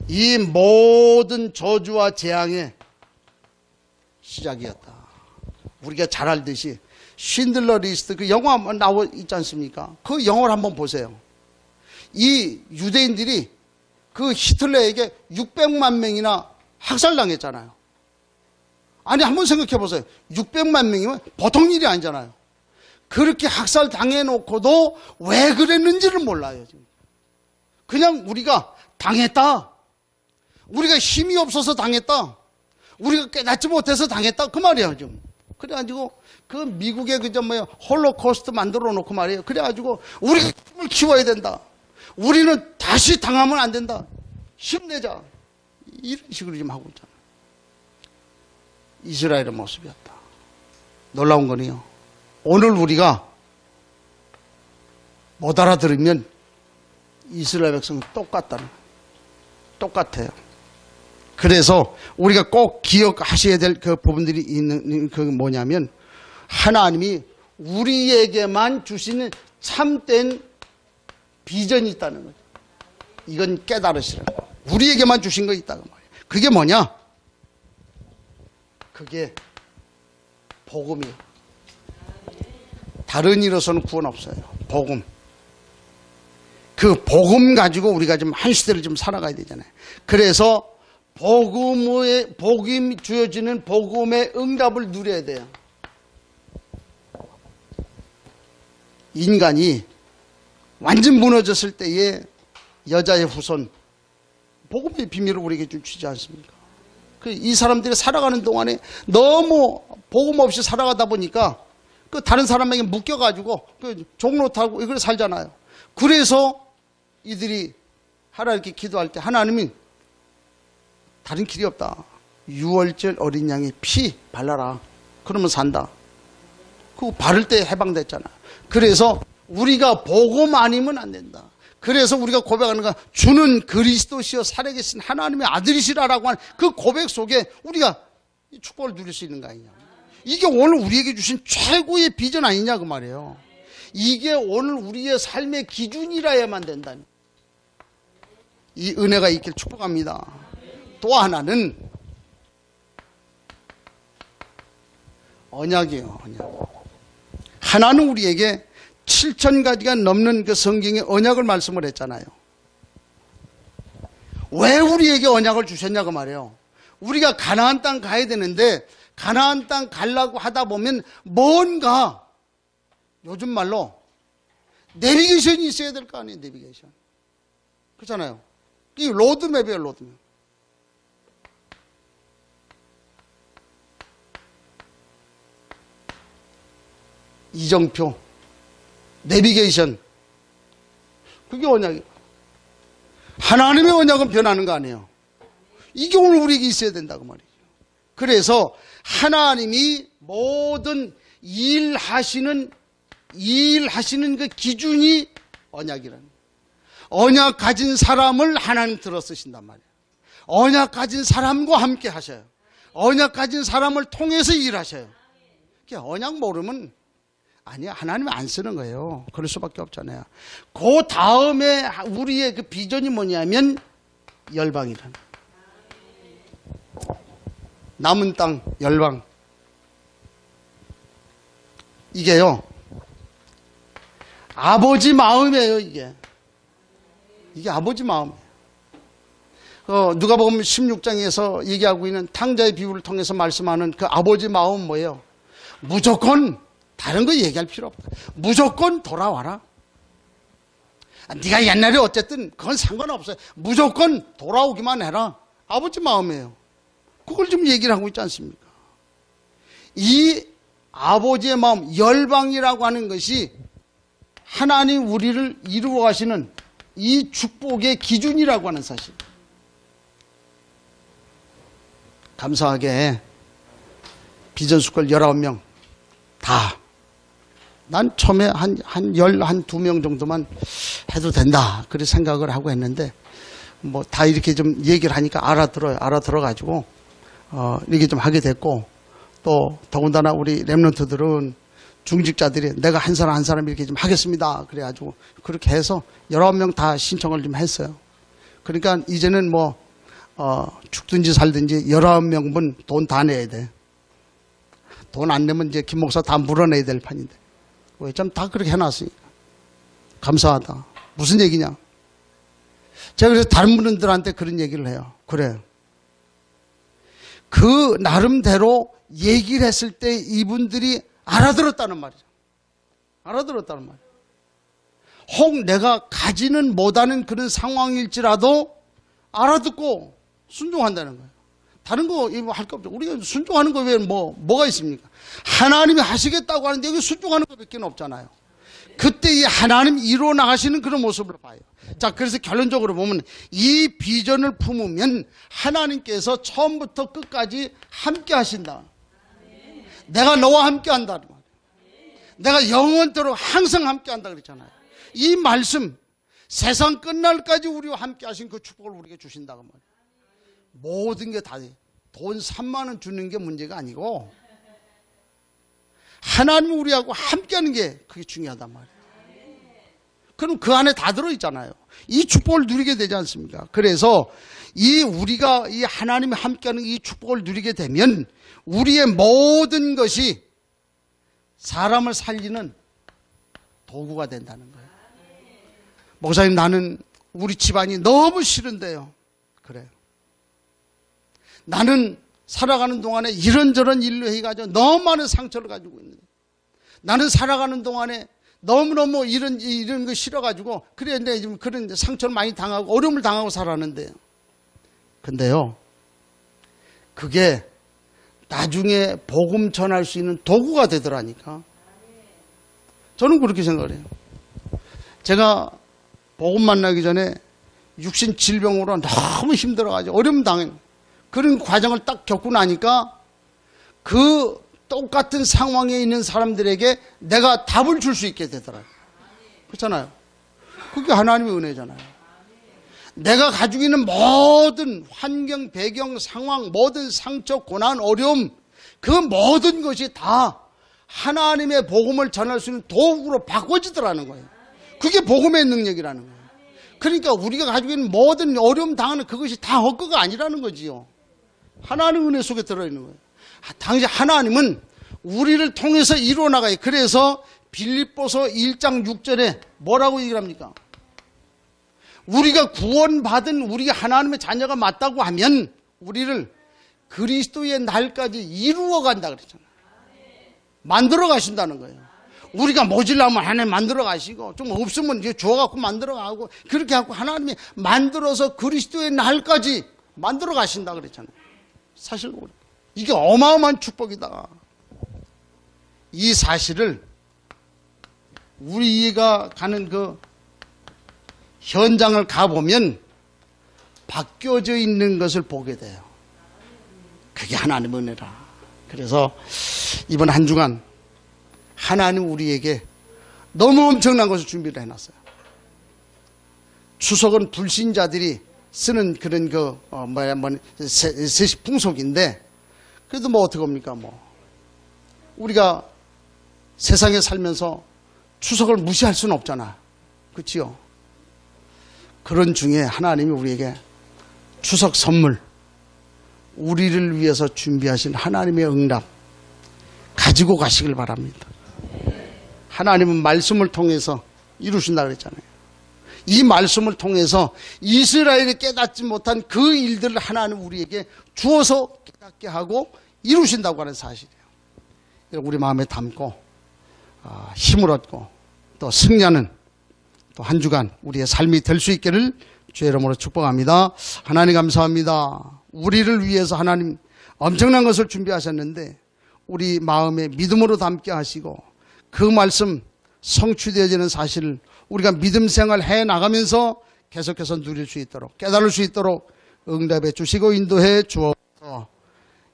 이 모든 저주와 재앙의 시작이었다. 우리가 잘 알듯이 쉰들러 리스트 그 영화 나와 있지 않습니까? 그 영화를 한번 보세요. 이 유대인들이 그 히틀러에게 600만 명이나 학살당했잖아요. 아니 한번 생각해 보세요. 600만 명이면 보통 일이 아니잖아요. 그렇게 학살당해놓고도 왜 그랬는지를 몰라요. 지금. 그냥 우리가 당했다. 우리가 힘이 없어서 당했다. 우리가 깨닫지 못해서 당했다. 그 말이에요. 지금. 그래가지고 그 미국의 그저 뭐야 홀로코스트 만들어 놓고 말이에요. 그래가지고 우리가 힘을 키워야 된다. 우리는 다시 당하면 안 된다. 힘내자. 이런 식으로 지금 하고 있잖아요. 이스라엘의 모습이었다. 놀라운 거는요. 오늘 우리가 못 알아들으면 이스라엘 백성은 똑같아요. 그래서 우리가 꼭 기억하셔야 될 그 부분들이 있는 그 뭐냐면 하나님이 우리에게만 주시는 참된 비전이 있다는 거죠. 이건 깨달으시라고. 우리에게만 주신 거 있다고 말이에요. 그게 뭐냐? 그게 복음이에요. 다른 일로서는 구원 없어요. 복음. 그 복음 가지고 우리가 좀 한 시대를 좀 살아가야 되잖아요. 그래서 복음이 주어지는 복음의 응답을 누려야 돼요. 인간이 완전 무너졌을 때에 여자의 후손, 복음의 비밀을 우리에게 주지 않습니까? 이 사람들이 살아가는 동안에 너무 복음 없이 살아가다 보니까 그 다른 사람에게 묶여가지고 그 종로 타고 이걸 살잖아요. 그래서 이들이 하나님께 기도할 때 하나님이 다른 길이 없다. 6월절 어린 양의 피 발라라. 그러면 산다. 그거 바를 때 해방됐잖아. 그래서 우리가 복음 아니면 안 된다. 그래서 우리가 고백하는 건 주는 그리스도시여 살아계신 하나님의 아들이시라라고 하는 그 고백 속에 우리가 이 축복을 누릴 수 있는 거 아니냐. 이게 오늘 우리에게 주신 최고의 비전 아니냐 그 말이에요. 이게 오늘 우리의 삶의 기준이라야만 된다니. 이 은혜가 있길 축복합니다. 또 하나는 언약이에요. 언약. 하나는 우리에게 7,000가지가 넘는 그 성경의 언약을 말씀을 했잖아요. 왜 우리에게 언약을 주셨냐고 말이에요. 우리가 가나안 땅 가야 되는데 가나안 땅 가려고 하다 보면 뭔가 요즘 말로 내비게이션이 있어야 될 거 아니에요. 내비게이션. 그렇잖아요. 이 로드맵이에요. 로드맵. 이정표, 내비게이션. 그게 언약이에요. 하나님의 언약은 변하는 거 아니에요. 이게 오늘 우리에게 있어야 된다고 말이죠. 그래서 하나님이 모든 일하시는 그 기준이 언약이라는 거예요. 언약 가진 사람을 하나님 들어 쓰신단 말이에요. 언약 가진 사람과 함께 하셔요. 언약 가진 사람을 통해서 일하셔요. 언약 모르면 아니야, 하나님이 안 쓰는 거예요. 그럴 수밖에 없잖아요. 그 다음에 우리의 그 비전이 뭐냐면 열방이라는 거예요. 남은 땅 열방. 이게요, 아버지 마음이에요. 이게 아버지 마음이에요. 누가복음 16장에서 얘기하고 있는 탕자의 비유를 통해서 말씀하는 그 아버지 마음은 뭐예요? 무조건 다른 거 얘기할 필요 없다. 무조건 돌아와라. 네가 옛날에 어쨌든 그건 상관없어요. 무조건 돌아오기만 해라. 아버지 마음이에요. 그걸 좀 얘기를 하고 있지 않습니까? 이 아버지의 마음, 열방이라고 하는 것이 하나님 우리를 이루어 가시는 이 축복의 기준이라고 하는 사실. 감사하게 비전 스쿨 19명 다, 난 처음에 한 12명 정도만 해도 된다 그렇게 생각을 하고 했는데, 뭐 다 이렇게 좀 얘기를 하니까 알아들어가지고 이렇게 좀 하게 됐고, 또 더군다나 우리 렘넌트들은 중직자들이 내가 한 사람 이렇게 좀 하겠습니다 그래가지고 그렇게 해서 19명 다 신청을 좀 했어요. 그러니까 이제는 뭐 죽든지 살든지 19명분 돈 다 내야 돼. 돈 안 내면 이제 김 목사 다 물어내야 될 판인데 왜 좀 다 그렇게 해놨으니까 감사하다. 무슨 얘기냐? 제가 그래서 다른 분들한테 그런 얘기를 해요. 그래, 그 나름대로 얘기를 했을 때 이분들이 알아들었다는 말이죠. 알아들었다는 말이에요. 혹 내가 가지는 못하는 그런 상황일지라도 알아듣고 순종한다는 거예요. 다른 거 할 거 없죠. 우리가 순종하는 거 외에 뭐가 있습니까? 하나님이 하시겠다고 하는데 여기 순종하는 것밖에 없잖아요. 그때 이 하나님 이루어 나가시는 그런 모습을 봐요. 자, 그래서 결론적으로 보면 이 비전을 품으면 하나님께서 처음부터 끝까지 함께 하신다. 내가 너와 함께 한다. 내가 영원토록 항상 함께 한다 그랬잖아요. 이 말씀, 세상 끝날까지 우리와 함께 하신 그 축복을 우리에게 주신다고 말이에요. 모든 게 다 돈 3만 원 주는 게 문제가 아니고 하나님이 우리하고 함께 하는 게 그게 중요하단 말이에요. 그럼 그 안에 다 들어있잖아요. 이 축복을 누리게 되지 않습니까? 그래서 우리가 이 하나님이 함께하는 이 축복을 누리게 되면 우리의 모든 것이 사람을 살리는 도구가 된다는 거예요. 목사님, 나는 우리 집안이 너무 싫은데요. 그래요. 나는 살아가는 동안에 이런저런 일로 해가지고 너무 많은 상처를 가지고 있는데, 나는 살아가는 동안에 너무너무 이런 거 싫어가지고 그래, 근데 지금 그런 상처를 많이 당하고 어려움을 당하고 살았는데요. 근데요, 그게 나중에 복음 전할 수 있는 도구가 되더라니까. 저는 그렇게 생각을 해요. 제가 복음 만나기 전에 육신 질병으로 너무 힘들어가지고 어려움 당해. 그런 과정을 딱 겪고 나니까 그 똑같은 상황에 있는 사람들에게 내가 답을 줄 수 있게 되더라고요. 그렇잖아요. 그게 하나님의 은혜잖아요. 내가 가지고 있는 모든 환경, 배경, 상황, 모든 상처, 고난, 어려움, 그 모든 것이 다 하나님의 복음을 전할 수 있는 도구로 바꿔지더라는 거예요. 그게 복음의 능력이라는 거예요. 그러니까 우리가 가지고 있는 모든 어려움 당하는 그것이 다 헛거가 아니라는 거지요. 하나님의 은혜 속에 들어있는 거예요. 당시 하나님은 우리를 통해서 이루어 나가요. 그래서 빌립보서 1장 6절에 뭐라고 얘기를 합니까? 우리가 구원받은 우리가 하나님의 자녀가 맞다고 하면 우리를 그리스도의 날까지 이루어 간다 그랬잖아요. 만들어 가신다는 거예요. 우리가 모질라면 하나님 만들어 가시고 좀 없으면 이제 주워갖고 만들어 가고 그렇게 하고 하나님이 만들어서 그리스도의 날까지 만들어 가신다 그랬잖아요. 사실 이게 어마어마한 축복이다. 이 사실을 우리가 가는 그 현장을 가보면 바뀌어져 있는 것을 보게 돼요. 그게 하나님의 은혜라. 그래서 이번 한 주간 하나님 우리에게 너무 엄청난 것을 준비를 해놨어요. 추석은 불신자들이 쓰는 그런 세시 풍속인데, 그래도 뭐 어떡합니까? 우리가 세상에 살면서 추석을 무시할 수는 없잖아. 그렇지요? 그런 중에 하나님이 우리에게 추석 선물, 우리를 위해서 준비하신 하나님의 응답 가지고 가시길 바랍니다. 하나님은 말씀을 통해서 이루신다 그랬잖아요. 이 말씀을 통해서 이스라엘이 깨닫지 못한 그 일들을 하나님 우리에게 주어서 깨닫게 하고 이루신다고 하는 사실이에요. 우리 마음에 담고 힘을 얻고 또 승리하는 또 한 주간 우리의 삶이 될 수 있기를 주의 이름으로 축복합니다. 하나님 감사합니다. 우리를 위해서 하나님 엄청난 것을 준비하셨는데 우리 마음에 믿음으로 담게 하시고 그 말씀 성취되어지는 사실을 우리가 믿음 생활 해 나가면서 계속해서 누릴 수 있도록 깨달을 수 있도록 응답해 주시고 인도해 주옵소서.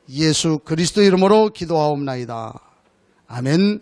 예수 그리스도 이름으로 기도하옵나이다. 아멘.